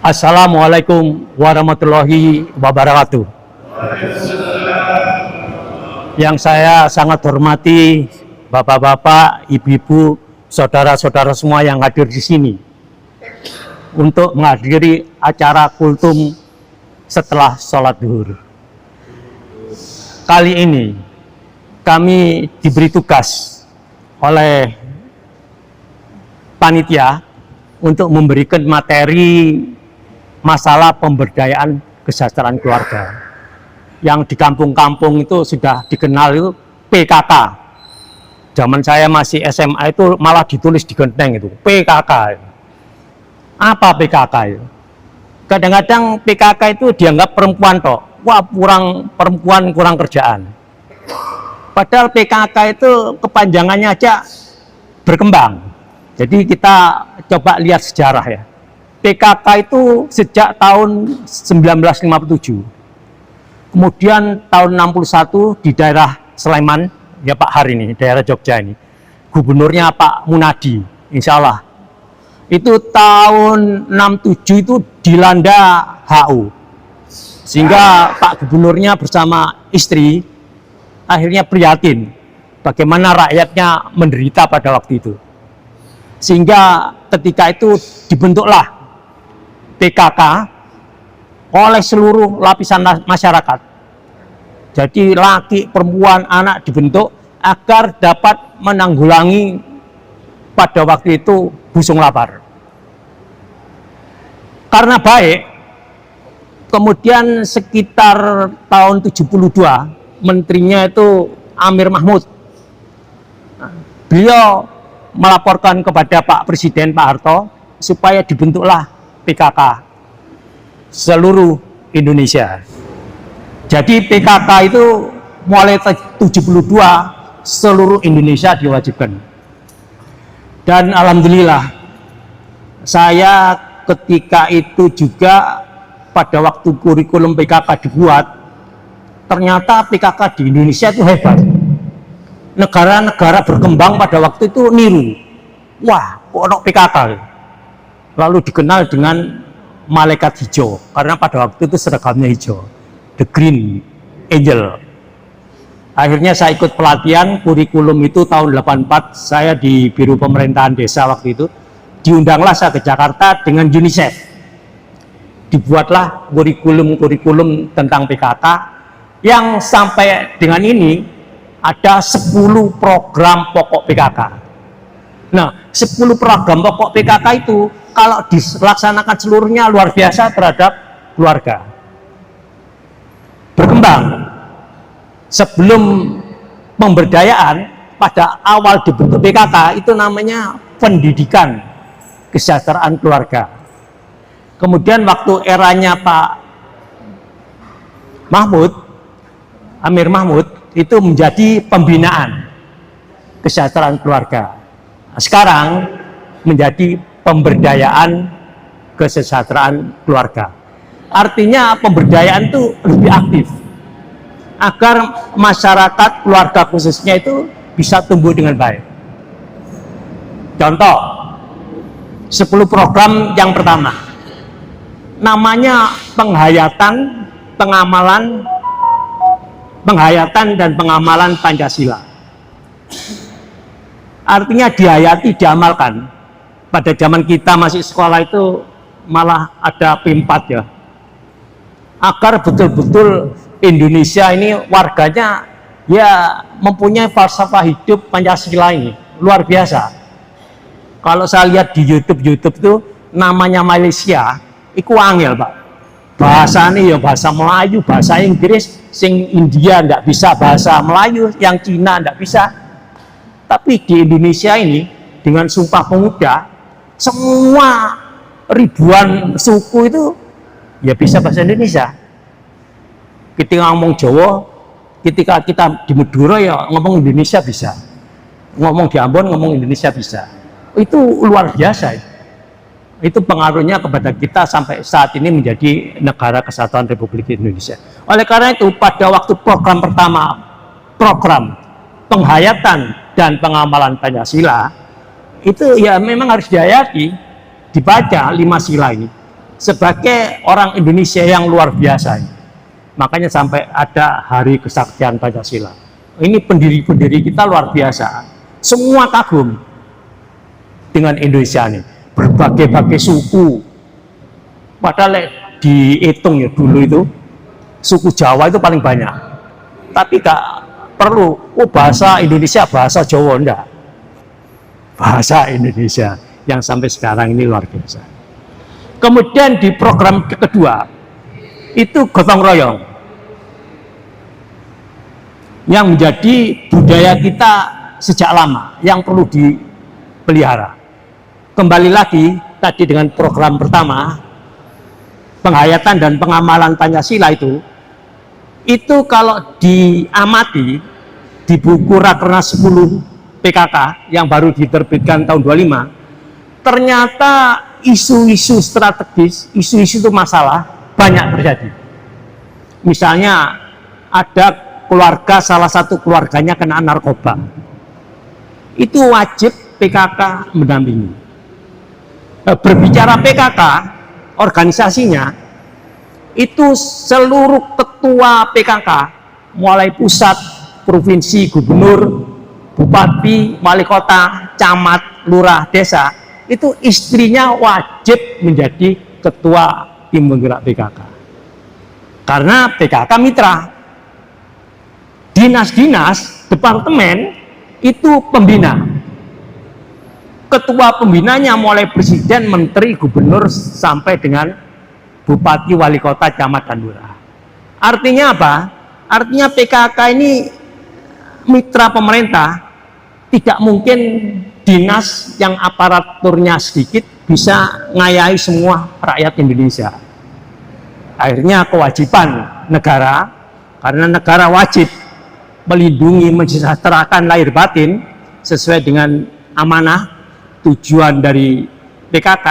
Assalamualaikum warahmatullahi wabarakatuh. Yang saya sangat hormati bapak-bapak, ibu-ibu, saudara-saudara semua yang hadir di sini untuk menghadiri acara kultum setelah sholat zuhur. Kali ini kami diberi tugas oleh panitia untuk memberikan materi masalah pemberdayaan kesejahteraan keluarga yang di kampung-kampung itu sudah dikenal itu PKK. Zaman saya masih SMA itu malah ditulis di genteng itu PKK. Apa PKK itu? Kadang-kadang PKK itu dianggap perempuan toh, wah perempuan kurang kerjaan. Padahal PKK itu kepanjangannya aja berkembang. Jadi kita coba lihat sejarah ya. PKK itu sejak tahun 1957. Kemudian tahun 61 di daerah Sleman, ya Pak Hari ini, daerah Jogja ini. Gubernurnya Pak Munadi, insya Allah. Itu tahun 67 itu dilanda HU. Sehingga Pak Gubernurnya bersama istri akhirnya prihatin bagaimana rakyatnya menderita pada waktu itu. Sehingga ketika itu dibentuklah PKK oleh seluruh lapisan masyarakat. Jadi laki, perempuan, anak dibentuk agar dapat menanggulangi pada waktu itu busung lapar. Karena baik, kemudian sekitar tahun 72, menterinya itu Amir Mahmud. Beliau melaporkan kepada Pak Presiden Pak Harto supaya dibentuklah PKK seluruh Indonesia. Jadi PKK itu mulai 72 seluruh Indonesia diwajibkan. Dan alhamdulillah saya ketika itu juga pada waktu kurikulum PKK dibuat, ternyata PKK di Indonesia itu hebat. Negara-negara berkembang pada waktu itu niru. Wah, kok ada PKK? Lalu dikenal dengan malaikat hijau karena pada waktu itu seragamnya hijau, the Green Angel. Akhirnya saya ikut pelatihan kurikulum itu tahun 84, saya di Biro Pemerintahan Desa waktu itu. Diundanglah saya ke Jakarta dengan UNICEF. Dibuatlah kurikulum tentang PKK yang sampai dengan ini ada 10 program pokok PKK. Nah, 10 program pokok PKK itu kalau dilaksanakan seluruhnya luar biasa terhadap keluarga. Berkembang. Sebelum pemberdayaan, pada awal dibentuk PKK itu namanya pendidikan kesejahteraan keluarga. Kemudian waktu eranya Pak Mahmud, Amir Mahmud, itu menjadi pembinaan kesejahteraan keluarga. Sekarang menjadi pemberdayaan kesejahteraan keluarga. Artinya pemberdayaan itu lebih aktif agar masyarakat keluarga khususnya itu bisa tumbuh dengan baik. Contoh 10 program yang pertama namanya penghayatan dan pengamalan Pancasila. Artinya dihayati, diamalkan. Pada zaman kita masih sekolah itu malah ada P4 ya. Agar betul-betul Indonesia ini warganya ya mempunyai falsafah hidup Pancasila ini. Luar biasa. Kalau saya lihat di YouTube itu namanya Malaysia, itu angel Pak. Bahasanya ya bahasa Melayu, bahasa Inggris, sing India nggak bisa bahasa Melayu, yang Cina nggak bisa. Tapi di Indonesia ini dengan Sumpah Pemuda, semua ribuan suku itu ya bisa bahasa Indonesia. Ketika ngomong Jawa, ketika kita di Madura ya ngomong Indonesia bisa. Ngomong di Ambon ngomong Indonesia bisa. Itu luar biasa. Itu pengaruhnya kepada kita sampai saat ini menjadi negara kesatuan Republik Indonesia. Oleh karena itu pada waktu program pertama, program penghayatan dan pengamalan Pancasila, itu ya memang harus dihayati, dibaca 5 sila ini. sebagai orang Indonesia yang luar biasa. Makanya sampai ada Hari Kesaktian Pancasila. Ini pendiri-pendiri kita luar biasa. Semua kagum dengan Indonesia ini. Berbagai-bagai suku. Padahal dihitung ya dulu itu, suku Jawa itu paling banyak. Tapi gak perlu, bahasa Indonesia, bahasa Jawa, enggak. Bahasa Indonesia yang sampai sekarang ini luar biasa. Kemudian di program kedua, itu gotong royong. Yang menjadi budaya kita sejak lama, yang perlu dipelihara. Kembali lagi, tadi dengan program pertama, penghayatan dan pengamalan Pancasila itu kalau diamati di buku Rakernas 10 PKK yang baru diterbitkan tahun 25, ternyata isu-isu strategis, isu-isu itu masalah banyak terjadi. Misalnya ada keluarga, salah satu keluarganya kena narkoba, itu wajib PKK mendampingi. Berbicara PKK, organisasinya itu seluruh ketua PKK, mulai pusat, provinsi, gubernur, bupati, wali kota, camat, lurah, desa, itu istrinya wajib menjadi ketua tim penggerak PKK. Karena PKK mitra. Dinas-dinas, departemen itu pembina. Ketua pembinanya mulai presiden, menteri, gubernur, sampai dengan bupati, wali kota, camat, dan lurah. Artinya apa? Artinya PKK ini mitra pemerintah. Tidak mungkin dinas yang aparaturnya sedikit bisa ngayai semua rakyat Indonesia. Akhirnya kewajiban negara, karena negara wajib melindungi, mensejahterakan lahir batin sesuai dengan amanah tujuan dari PKK.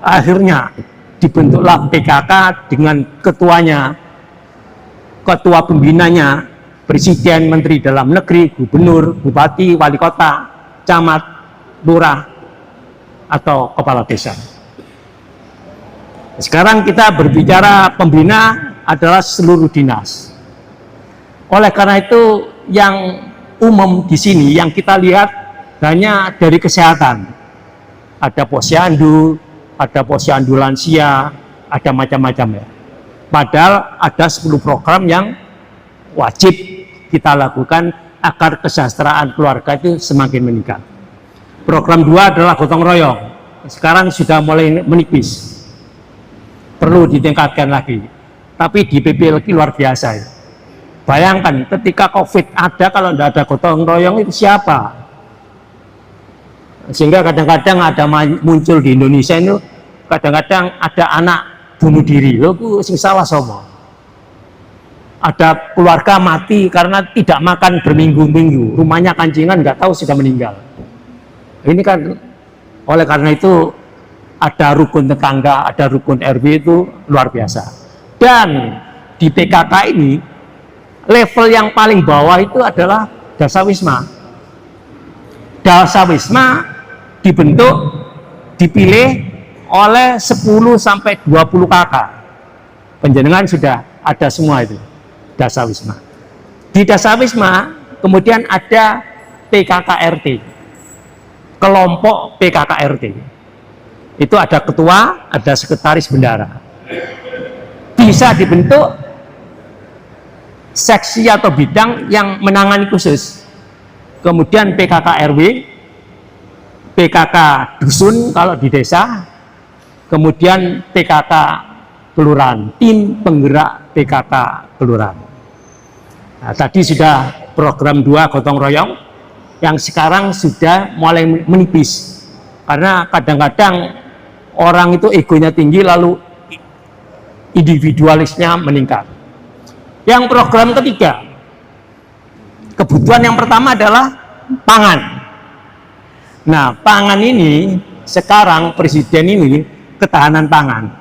Akhirnya dibentuklah PKK dengan ketuanya, ketua pembinanya, presiden, menteri dalam negeri, gubernur, bupati, wali kota, camat, lurah, atau kepala desa. Sekarang kita berbicara pembina adalah seluruh dinas. Oleh karena itu yang umum di sini yang kita lihat hanya dari kesehatan. Ada posyandu, ada posyandu lansia, ada macam-macam ya. Padahal ada 10 program yang wajib kita lakukan agar kesejahteraan keluarga itu semakin meningkat. Program 2 adalah gotong royong. Sekarang sudah mulai menipis. Perlu ditingkatkan lagi. Tapi di PPLG luar biasa ya. Bayangkan ketika COVID ada, kalau tidak ada gotong royong itu siapa? Sehingga kadang-kadang ada muncul di Indonesia itu, kadang-kadang ada anak bunuh diri. Loh, sing salah semua. Ada keluarga mati karena tidak makan berminggu-minggu. Rumahnya kancingan, nggak tahu sudah meninggal. Ini kan, oleh karena itu ada rukun tetangga, ada rukun RW itu luar biasa. Dan di PKK ini, level yang paling bawah itu adalah Dasawisma. Dasawisma dibentuk, dipilih oleh 10 sampai 20 kakak. Penjenengan sudah ada semua itu, Dasawisma. Di Dasawisma kemudian ada PKKRT, kelompok PKKRT. Itu ada ketua, ada sekretaris bendara. Bisa dibentuk seksi atau bidang yang menangani khusus. Kemudian PKK RW, PKK dusun kalau di desa, kemudian PKK kelurahan, tim penggerak PKK kelurahan. Nah, tadi sudah program 2 gotong royong, yang sekarang sudah mulai menipis. Karena kadang-kadang orang itu egonya tinggi, lalu individualisnya meningkat. Yang program ketiga, kebutuhan yang pertama adalah pangan. Nah, pangan ini sekarang presiden ini ketahanan pangan.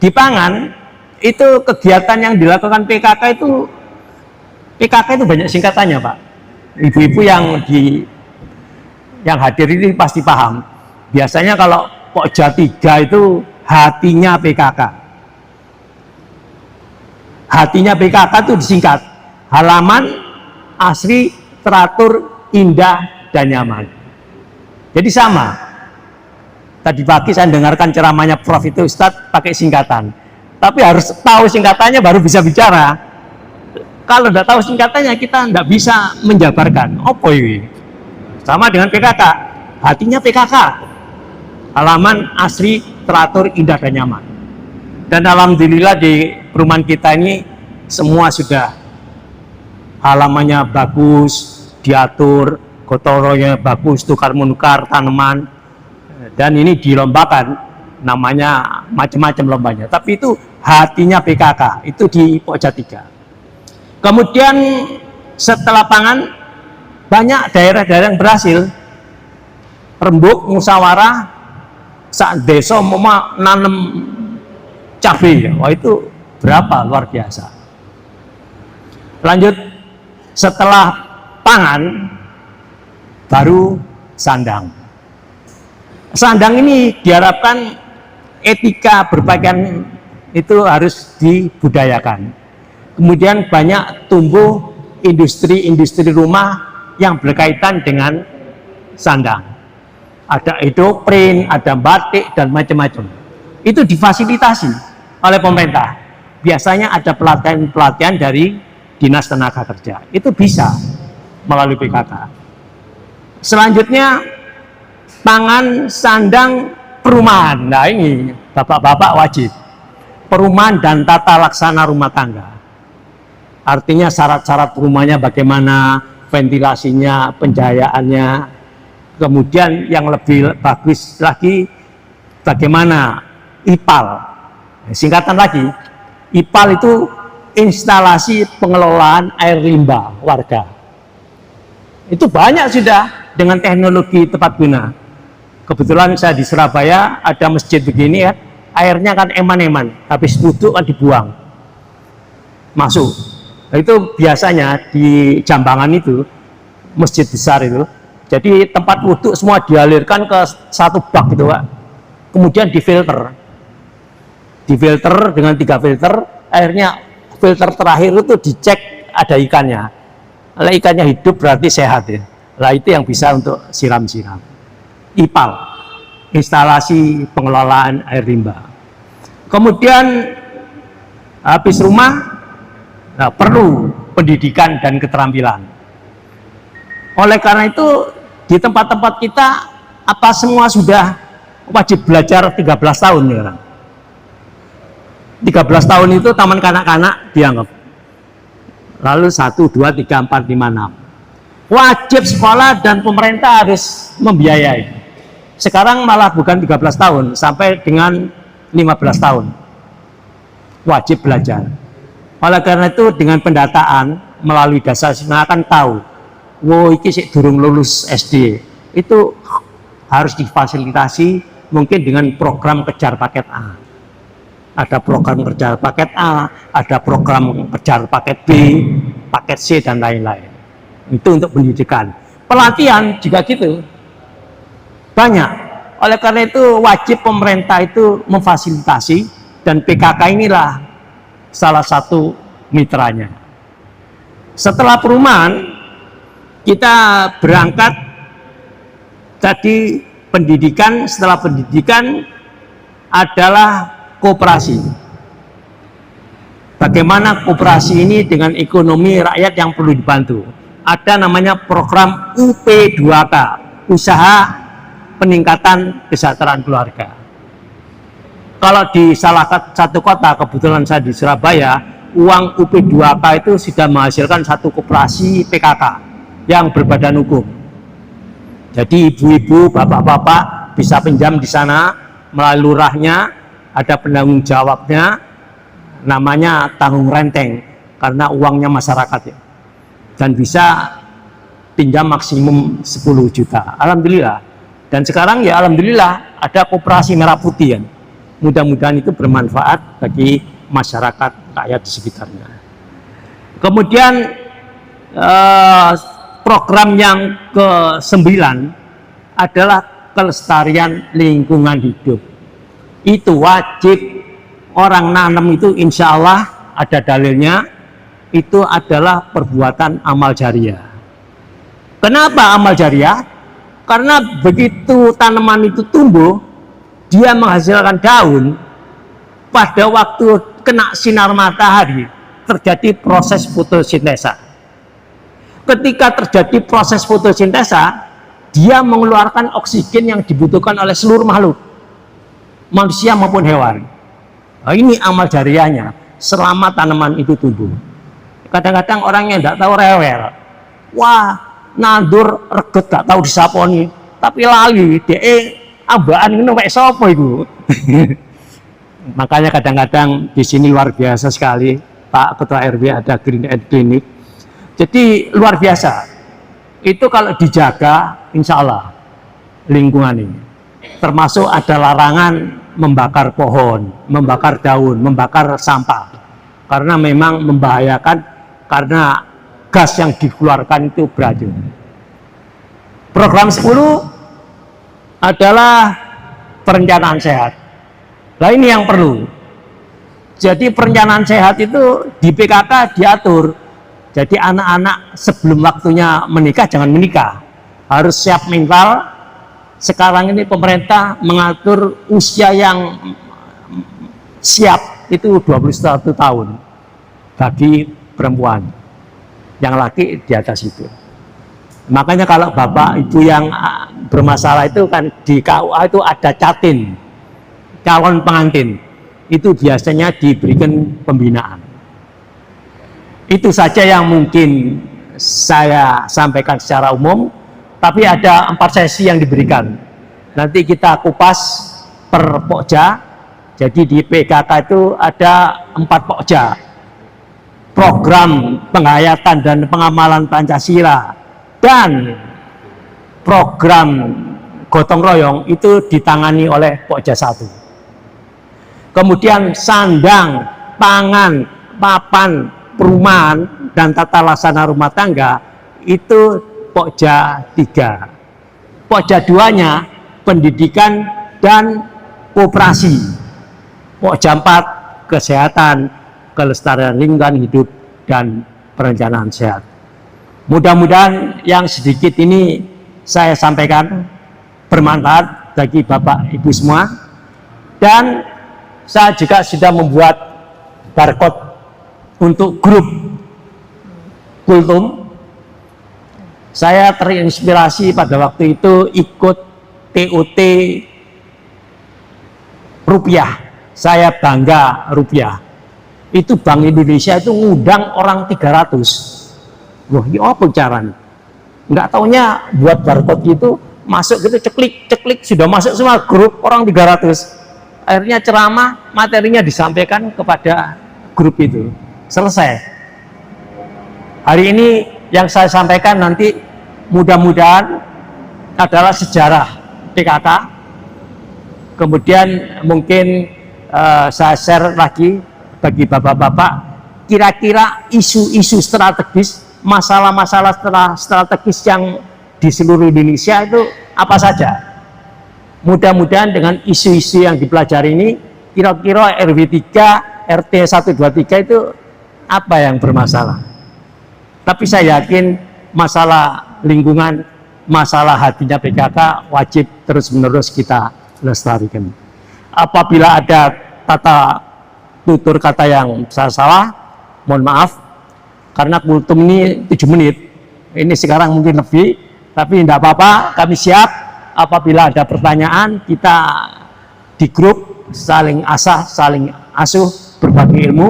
Di pangan itu kegiatan yang dilakukan PKK itu banyak singkatannya, Pak. Ibu-ibu yang hadir ini pasti paham. Biasanya kalau Pokja 3 itu hatinya PKK. Hatinya PKK itu disingkat halaman, asri, teratur, indah, dan nyaman. Jadi sama. Tadi pagi saya dengarkan ceramahnya Prof itu Ustadz pakai singkatan. Tapi harus tahu singkatannya baru bisa bicara. Kalau tidak tahu singkatannya kita tidak bisa menjabarkan. Apa ini? Sama dengan PKK. Hatinya PKK. Halaman, asri, teratur, indah, dan nyaman. Dan alhamdulillah di perumahan kita ini semua sudah halamannya bagus, diatur, gotoronya bagus, tukar menukar tanaman, dan ini dilombakan, namanya macam-macam lombanya. Tapi itu hatinya PKK, itu di Pokja 3. Kemudian setelah pangan, banyak daerah-daerah yang berhasil. Rembuk, musyawarah, saat desa mau nanam cabai, wah itu berapa, luar biasa. Lanjut, setelah pangan, baru sandang. Sandang ini diharapkan etika berpakaian itu harus dibudayakan. Kemudian banyak tumbuh industri-industri rumah yang berkaitan dengan sandang. Ada edoprint, ada batik, dan macam-macam. Itu difasilitasi oleh pemerintah. Biasanya ada pelatihan-pelatihan dari Dinas Tenaga Kerja. Itu bisa melalui PKK. Selanjutnya, pangan, sandang, perumahan. Nah ini bapak-bapak wajib. Perumahan dan tata laksana rumah tangga. Artinya syarat-syarat rumahnya bagaimana, ventilasinya, pencahayaannya. Kemudian yang lebih bagus lagi, bagaimana IPAL. Singkatan lagi, IPAL itu instalasi pengelolaan air limbah warga. Itu banyak sudah dengan teknologi tepat guna. Kebetulan saya di Surabaya ada masjid begini ya, airnya kan eman-eman, habis wudhu kan dibuang, masuk. Nah, itu biasanya di Jambangan itu, masjid besar itu, jadi tempat wudhu semua dialirkan ke satu bak gitu Pak. Kemudian difilter dengan 3 filter, airnya filter terakhir itu dicek ada ikannya. Kalau ikannya hidup berarti sehat ya. Lah itu yang bisa untuk siram-siram. IPAL, instalasi pengelolaan air limbah. Kemudian habis rumah, nah, perlu pendidikan dan keterampilan. Oleh karena itu di tempat-tempat kita apa semua sudah wajib belajar 13 tahun ya kan? 13 tahun itu taman kanak-kanak dianggap. Lalu 1, 2, 3, 4, 5, 6. Wajib sekolah dan pemerintah harus membiayai. Sekarang malah bukan 13 tahun, sampai dengan 15 tahun. Wajib belajar. Oleh karena itu dengan pendataan melalui dasar siswa akan tahu, wow ini sih durung lulus SD. Itu harus difasilitasi mungkin dengan program kejar paket A. Ada program kejar paket A, ada program kejar paket B, paket C, dan lain-lain. Itu untuk pendidikan. Pelatihan juga gitu. Banyak. Oleh karena itu wajib pemerintah itu memfasilitasi, dan PKK inilah salah satu mitranya. Setelah perumahan, kita berangkat tadi pendidikan. Setelah pendidikan adalah koperasi. Bagaimana koperasi ini dengan ekonomi rakyat yang perlu dibantu. Ada namanya program UP2K, usaha peningkatan kesejahteraan keluarga. Kalau di salah satu kota, kebetulan saya di Surabaya, uang UP2K itu sudah menghasilkan satu koperasi PKK yang berbadan hukum. Jadi ibu-ibu, bapak-bapak bisa pinjam di sana melalui lurahnya, ada penanggung jawabnya, namanya tanggung renteng, karena uangnya masyarakat ya. Dan bisa pinjam maksimum 10 juta. Alhamdulillah. Dan sekarang ya alhamdulillah ada koperasi merah putih ya. Mudah-mudahan itu bermanfaat bagi masyarakat rakyat di sekitarnya. Kemudian program yang ke-9 adalah kelestarian lingkungan hidup. itu wajib orang nanam itu insya Allah ada dalilnya, itu adalah perbuatan amal jariah. Kenapa amal jariah? Karena begitu tanaman itu tumbuh, dia menghasilkan daun, pada waktu kena sinar matahari terjadi proses fotosintesa. Ketika terjadi proses fotosintesa, dia mengeluarkan oksigen yang dibutuhkan oleh seluruh makhluk, manusia maupun hewan. Nah, ini amal jariahnya selama tanaman itu tumbuh. Kadang-kadang orang yang tidak tahu rewel, wah nandur reget gak tahu disaponi, tapi lali dia ambaan ini sampai sopo itu. Makanya kadang-kadang di sini luar biasa sekali, Pak Ketua RW ada Green and Clinic. Jadi luar biasa. Itu kalau dijaga, insya Allah lingkungan ini. Termasuk ada larangan membakar pohon, membakar daun, membakar sampah. Karena memang membahayakan, karena gas yang dikeluarkan itu beracun. Program 10 adalah perencanaan sehat. Nah ini yang perlu. Jadi perencanaan sehat itu di PKK diatur. Jadi anak-anak sebelum waktunya menikah jangan menikah. Harus siap mental. Sekarang ini pemerintah mengatur usia yang siap itu 21 tahun bagi perempuan. Yang laki di atas itu. Makanya kalau bapak ibu yang bermasalah itu kan di KUA itu ada catin, calon pengantin, itu biasanya diberikan pembinaan. Itu saja yang mungkin saya sampaikan secara umum, tapi ada 4 sesi yang diberikan. Nanti kita kupas per pokja. Jadi di PKK itu ada 4 pokja. Program penghayatan dan pengamalan Pancasila dan program gotong royong itu ditangani oleh Pokja 1. Kemudian sandang, pangan, papan, perumahan, dan tata laksana rumah tangga itu Pokja 3. Pokja 2-nya pendidikan dan koperasi. Pokja 4 kesehatan, kelestarian lingkungan hidup, dan perencanaan sehat. Mudah-mudahan yang sedikit ini saya sampaikan bermanfaat bagi Bapak Ibu semua. Dan saya juga sudah membuat barcode untuk grup Kultum. Saya terinspirasi pada waktu itu ikut TOT rupiah. Saya bangga rupiah. Itu Bank Indonesia itu ngundang orang 300. Wah, ini apa caranya? Nggak taunya buat barcode gitu, masuk gitu, ceklik, sudah masuk semua grup orang 300. Akhirnya ceramah, materinya disampaikan kepada grup itu. Selesai. Hari ini yang saya sampaikan nanti mudah-mudahan adalah sejarah PKK. Kemudian mungkin saya share lagi bagi bapak-bapak, kira-kira isu-isu strategis, masalah-masalah strategis yang di seluruh Indonesia itu apa saja. Mudah-mudahan dengan isu-isu yang dipelajari ini, kira-kira RW 3, RT 123 itu apa yang bermasalah. Tapi saya yakin masalah lingkungan, masalah hatinya PKK wajib terus-menerus kita lestarikan. Apabila ada tutur kata yang saya salah, mohon maaf. Karena kultum ini 7 menit, ini sekarang mungkin lebih, tapi tidak apa-apa, kami siap. Apabila ada pertanyaan, kita di grup saling asah, saling asuh, berbagi ilmu.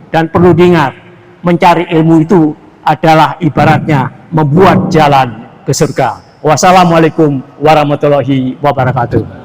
Dan perlu diingat, mencari ilmu itu adalah ibaratnya membuat jalan ke surga. Wassalamualaikum warahmatullahi wabarakatuh.